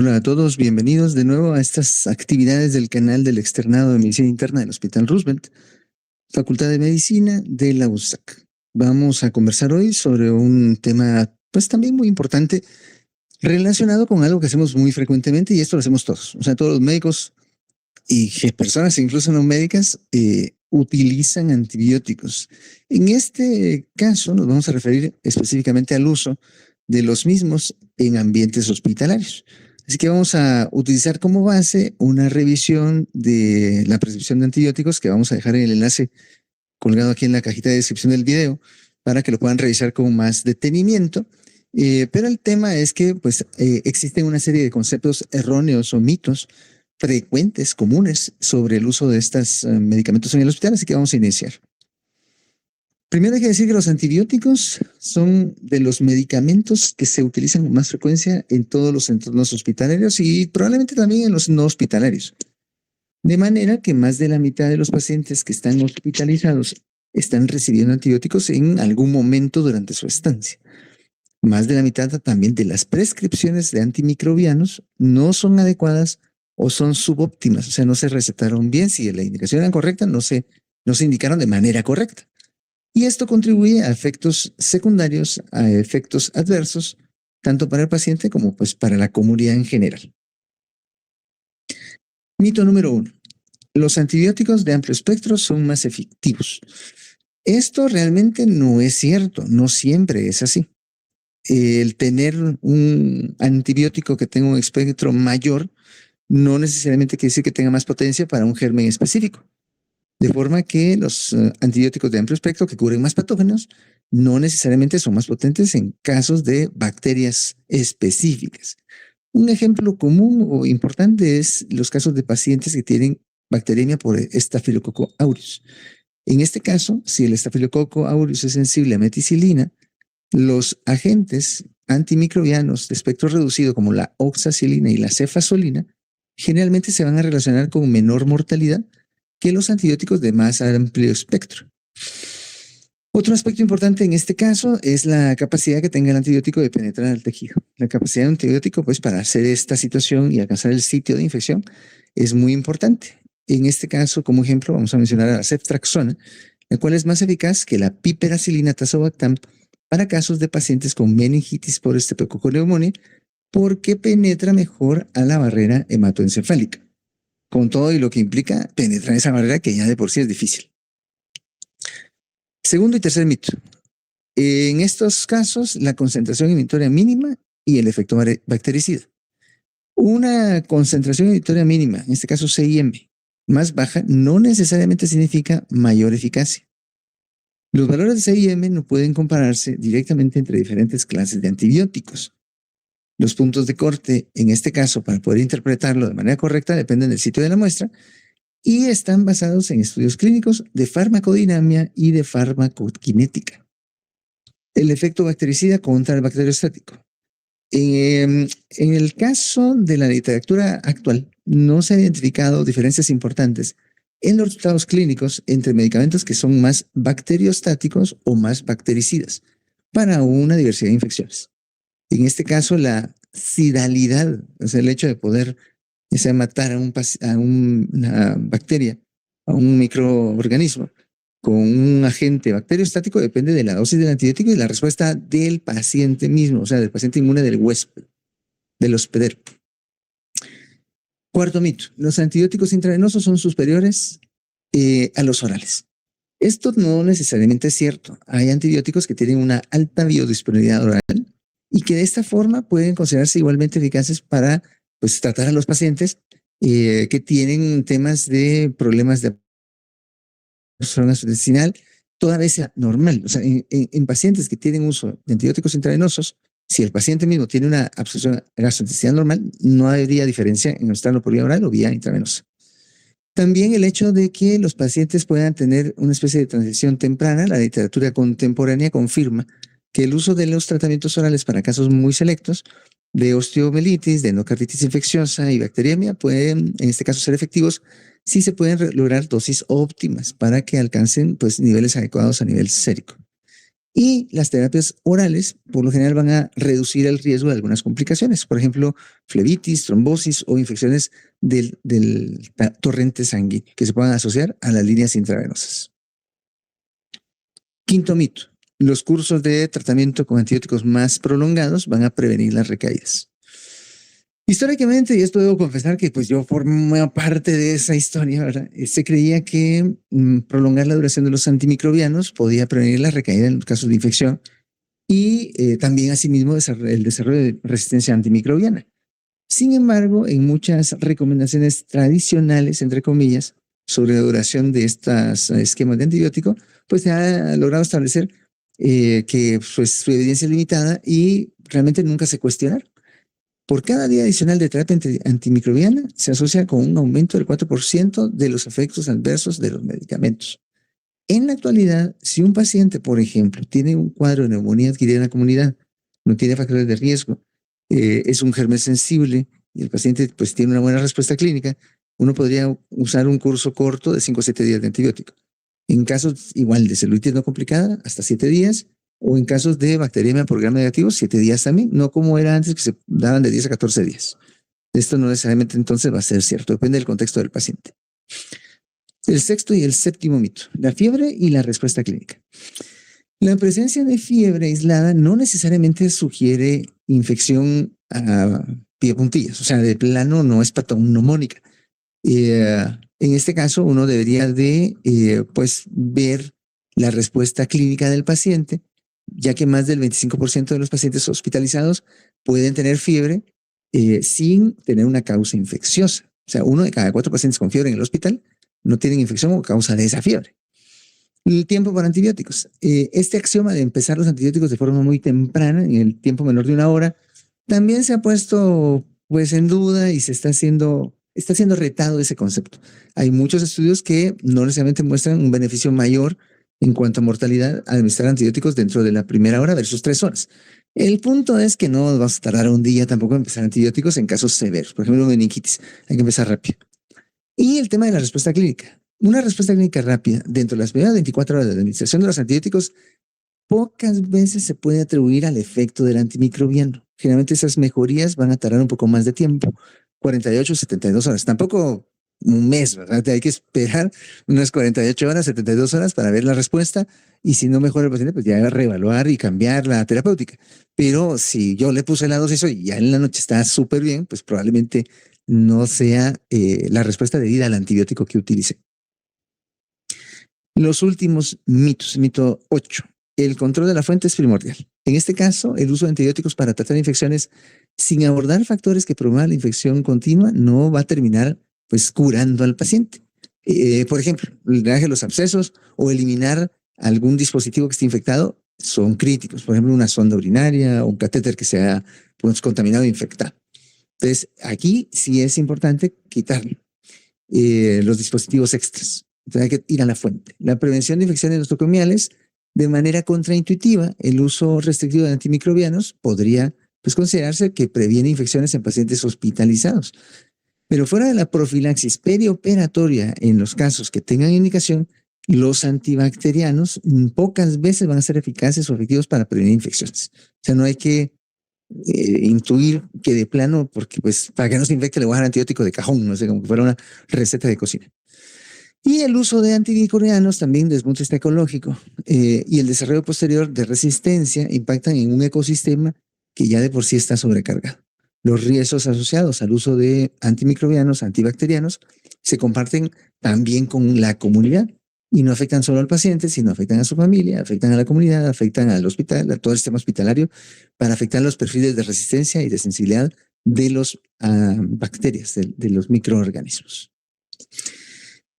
Hola a todos, bienvenidos de nuevo a estas actividades del canal del Externado de Medicina Interna del Hospital Roosevelt, Facultad de Medicina de la USAC. Vamos a conversar hoy sobre un tema, pues también muy importante, relacionado con algo que hacemos muy frecuentemente, y esto lo hacemos todos. O sea, todos los médicos y personas, incluso no médicas, utilizan antibióticos. En este caso nos vamos a referir específicamente al uso de los mismos en ambientes hospitalarios. Así que vamos a utilizar como base una revisión de la prescripción de antibióticos que vamos a dejar en el enlace colgado aquí en la cajita de descripción del video para que lo puedan revisar con más detenimiento. Pero el tema es que pues, existen una serie de conceptos erróneos o mitos frecuentes, comunes, sobre el uso de estos medicamentos en el hospital, así que vamos a iniciar. Primero hay que decir que los antibióticos son de los medicamentos que se utilizan con más frecuencia en todos los entornos hospitalarios y probablemente también en los no hospitalarios. De manera que más de la mitad de los pacientes que están hospitalizados están recibiendo antibióticos en algún momento durante su estancia. Más de la mitad también de las prescripciones de antimicrobianos no son adecuadas o son subóptimas, o sea, no se recetaron bien. Si la indicación era correcta, no se indicaron de manera correcta. Y esto contribuye a efectos secundarios, a efectos adversos, tanto para el paciente como pues para la comunidad en general. Mito número 1. Los antibióticos de amplio espectro son más efectivos. Esto realmente no es cierto, no siempre es así. El tener un antibiótico que tenga un espectro mayor no necesariamente quiere decir que tenga más potencia para un germen específico. De forma que los antibióticos de amplio espectro que cubren más patógenos no necesariamente son más potentes en casos de bacterias específicas. Un ejemplo común o importante es los casos de pacientes que tienen bacteriemia por Staphylococcus aureus. En este caso, si el Staphylococcus aureus es sensible a meticilina, los agentes antimicrobianos de espectro reducido como la oxacilina y la cefazolina generalmente se van a relacionar con menor mortalidad que los antibióticos de más amplio espectro. Otro aspecto importante en este caso es la capacidad que tenga el antibiótico de penetrar al tejido. La capacidad de un antibiótico, pues, para hacer esta situación y alcanzar el sitio de infección es muy importante. En este caso, como ejemplo, vamos a mencionar a la ceftriaxona, la cual es más eficaz que la piperacilina tazobactam para casos de pacientes con meningitis por Streptococcus pneumoniae, porque penetra mejor a la barrera hematoencefálica, con todo y lo que implica penetrar esa barrera que ya de por sí es difícil. Segundo y tercer mito. En estos casos, la concentración inhibitoria mínima y el efecto bactericida. Una concentración inhibitoria mínima, en este caso CIM, más baja, no necesariamente significa mayor eficacia. Los valores de CIM no pueden compararse directamente entre diferentes clases de antibióticos. Los puntos de corte, en este caso, para poder interpretarlo de manera correcta, dependen del sitio de la muestra y están basados en estudios clínicos de farmacodinamia y de farmacokinética. El efecto bactericida contra el bacteriostático. En el caso de la literatura actual, no se han identificado diferencias importantes en los resultados clínicos entre medicamentos que son más bacteriostáticos o más bactericidas para una diversidad de infecciones. En este caso, la cidalidad, o sea, el hecho de poder matar a una bacteria, a un microorganismo, con un agente bacteriostático depende de la dosis del antibiótico y la respuesta del paciente mismo, o sea, del paciente inmune del huésped, del hospedero. Cuarto mito, los antibióticos intravenosos son superiores a los orales. Esto no necesariamente es cierto. Hay antibióticos que tienen una alta biodisponibilidad oral y que de esta forma pueden considerarse igualmente eficaces para pues, tratar a los pacientes que tienen temas de problemas de absorción gastrointestinal, toda vez sea normal. O sea, en pacientes que tienen uso de antibióticos intravenosos, si el paciente mismo tiene una absorción gastrointestinal normal, no habría diferencia en estarlo por vía oral o vía intravenosa. También el hecho de que los pacientes puedan tener una especie de transición temprana, la literatura contemporánea confirma que el uso de los tratamientos orales para casos muy selectos de osteomelitis, de endocarditis infecciosa y bacteriemia pueden, en este caso, ser efectivos si se pueden lograr dosis óptimas para que alcancen pues, niveles adecuados a nivel sérico. Y las terapias orales, por lo general, van a reducir el riesgo de algunas complicaciones, por ejemplo, flebitis, trombosis o infecciones del torrente sanguíneo que se puedan asociar a las líneas intravenosas. Quinto mito: los cursos de tratamiento con antibióticos más prolongados van a prevenir las recaídas. Históricamente, y esto debo confesar que pues yo formé parte de esa historia, ¿verdad? Se creía que prolongar la duración de los antimicrobianos podía prevenir la recaída en los casos de infección y también asimismo el desarrollo de resistencia antimicrobiana. Sin embargo, en muchas recomendaciones tradicionales, entre comillas, sobre la duración de estos esquemas de antibiótico, pues se ha logrado establecer que pues, su evidencia es limitada y realmente nunca se cuestiona. Por cada día adicional de terapia antimicrobiana se asocia con un aumento del 4% de los efectos adversos de los medicamentos. En la actualidad, si un paciente, por ejemplo, tiene un cuadro de neumonía adquirida en la comunidad, no tiene factores de riesgo, es un germen sensible y el paciente pues tiene una buena respuesta clínica, uno podría usar un curso corto de 5 a 7 días de antibiótico. En casos igual de celulitis no complicada, hasta 7 días, o en casos de bacteriemia por gram negativo, 7 días también, no como era antes que se daban de 10 a 14 días. Esto no necesariamente entonces va a ser cierto, depende del contexto del paciente. El sexto y el séptimo mito: la fiebre y la respuesta clínica. La presencia de fiebre aislada no necesariamente sugiere infección a pie puntillas, o sea, de plano no es patognomónica. En este caso, uno debería de pues ver la respuesta clínica del paciente, ya que más del 25% de los pacientes hospitalizados pueden tener fiebre sin tener una causa infecciosa. O sea, 1 de cada 4 pacientes con fiebre en el hospital no tienen infección o causa de esa fiebre. El tiempo para antibióticos. Este axioma de empezar los antibióticos de forma muy temprana, en el tiempo menor de 1 hora, también se ha puesto pues en duda y está siendo retado ese concepto. Hay muchos estudios que no necesariamente muestran un beneficio mayor en cuanto a mortalidad al administrar antibióticos dentro de la primera hora versus 3 horas. El punto es que no vamos a tardar un día tampoco en empezar antibióticos en casos severos, por ejemplo, meningitis. Hay que empezar rápido. Y el tema de la respuesta clínica. Una respuesta clínica rápida dentro de las primeras 24 horas de la administración de los antibióticos pocas veces se puede atribuir al efecto del antimicrobiano. Generalmente esas mejorías van a tardar un poco más de tiempo, 48, 72 horas. Tampoco un mes, ¿verdad? Hay que esperar unas 48 horas, 72 horas para ver la respuesta y si no mejora el paciente, pues ya reevaluar y cambiar la terapéutica. Pero si yo le puse la dosis y ya en la noche está súper bien, pues probablemente no sea la respuesta debida al antibiótico que utilice. Los últimos mitos. Mito 8. El control de la fuente es primordial. En este caso, el uso de antibióticos para tratar infecciones sin abordar factores que promuevan la infección continua no va a terminar pues curando al paciente. Por ejemplo, el drenaje de los abscesos o eliminar algún dispositivo que esté infectado son críticos. Por ejemplo, una sonda urinaria o un catéter que sea pues, contaminado e infectado. Entonces, aquí sí es importante quitar los dispositivos extras. Entonces hay que ir a la fuente. La prevención de infecciones nosocomiales, de manera contraintuitiva, el uso restrictivo de antimicrobianos podría pues, considerarse que previene infecciones en pacientes hospitalizados. Pero fuera de la profilaxis perioperatoria, en los casos que tengan indicación, los antibacterianos pocas veces van a ser eficaces o efectivos para prevenir infecciones. O sea, no hay que intuir que de plano, porque pues para que no se infecte le voy a dar antibiótico de cajón, no sé, como que fuera una receta de cocina. Y el uso de antimicrobianos también desde el punto de vista ecológico y el desarrollo posterior de resistencia impactan en un ecosistema que ya de por sí está sobrecargado. Los riesgos asociados al uso de antimicrobianos, antibacterianos, se comparten también con la comunidad y no afectan solo al paciente, sino afectan a su familia, afectan a la comunidad, afectan al hospital, a todo el sistema hospitalario, para afectar los perfiles de resistencia y de sensibilidad de las bacterias, de los microorganismos.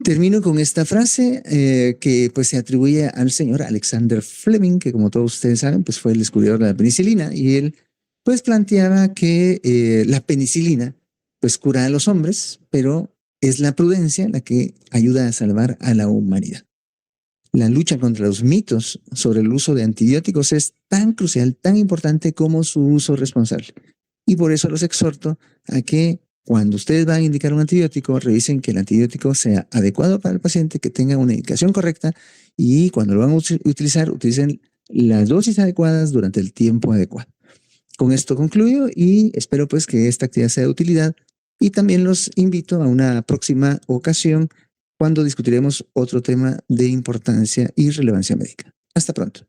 Termino con esta frase que pues se atribuye al señor Alexander Fleming, que como todos ustedes saben, pues fue el descubridor de la penicilina, y él pues planteaba que la penicilina pues cura a los hombres, pero es la prudencia la que ayuda a salvar a la humanidad. La lucha contra los mitos sobre el uso de antibióticos es tan crucial, tan importante como su uso responsable. Y por eso los exhorto a que cuando ustedes van a indicar un antibiótico, revisen que el antibiótico sea adecuado para el paciente, que tenga una indicación correcta y cuando lo van a utilizar, utilicen las dosis adecuadas durante el tiempo adecuado. Con esto concluyo y espero pues que esta actividad sea de utilidad y también los invito a una próxima ocasión cuando discutiremos otro tema de importancia y relevancia médica. Hasta pronto.